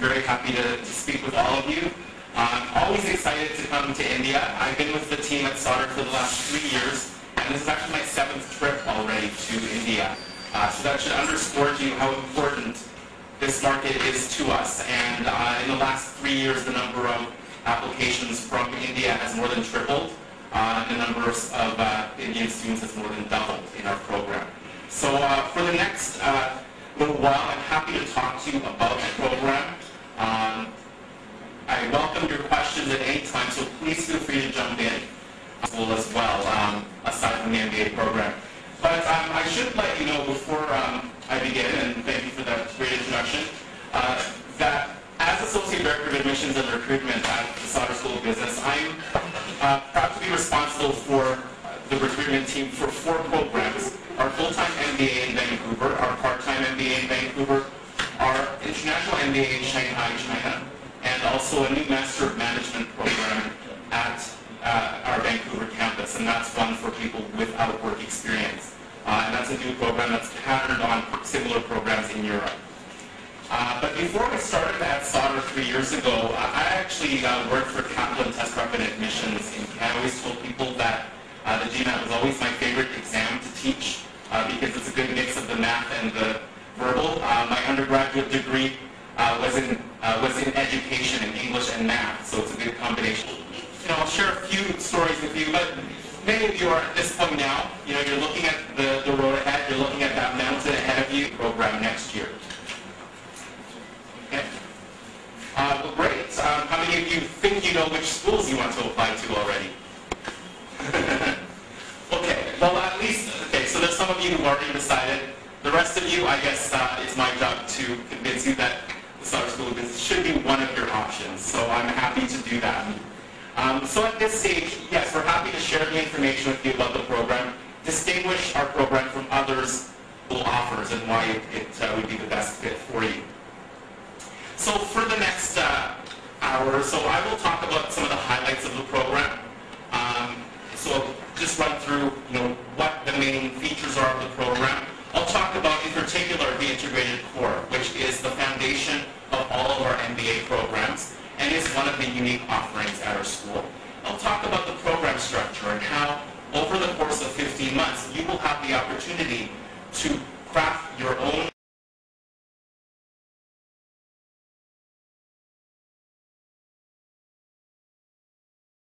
very happy to speak with all of you. I'm always excited to come to India. I've been with the team at Sauder for the last 3 years, and this is actually my 7th trip already to India. So that should underscore to you how important this market is to us. And in the last 3 years, the number of applications from India has more than tripled. The number of Indian students has more than doubled in our program. So for the next little while, I'm happy to talk to you about the program. I welcome your questions at any time, so please feel free to jump in as well, aside from the MBA program. But I should let you know before I begin, and thank you for that great introduction, that as Associate Director of Admissions and Recruitment at the Sauder School of Business, I'm proud to be responsible for the recruitment team for 4 programs: our full-time MBA in Vancouver, our part-time MBA in Vancouver, our international MBA in Shanghai, China, and also a new Master of Management program at our Vancouver campus, and that's one for people without work experience. And that's a new program that's patterned on similar programs in Europe. But before I started at Sauder 3 years ago, I actually worked for Capital and Test Prep and Admissions in Canada. I always told people that the GMAT was always my favorite exam to teach because it's a good mix of the math and the verbal. My undergraduate degree was in education in English and math, so it's a good combination. I'll share a few stories with you, but many of you are at this point now. You're looking at the road ahead. You're looking at that mountain ahead of you. Program next year. Okay. Well, great. How many of you think you know which schools you want to apply to already? Okay. Well, at least, okay, so there's some of you who've already decided. The rest of you, I guess, it's my job to convince you that the Sauder School of Business should be one of your options. So I'm happy to do that. So at this stage, yes, we're happy to share the information with you about the program, distinguish our program from others who offers and why it would be the best fit for you. So for the next hour or so, I will talk about some of the highlights of the program. So I'll just run through, what the main features are of the program. I'll talk about, in particular, the integrated core, which is the foundation of all of our MBA programs and is one of the unique offerings at our school. I'll talk about the program structure and how, over the course of 15 months, you will have the opportunity to craft your own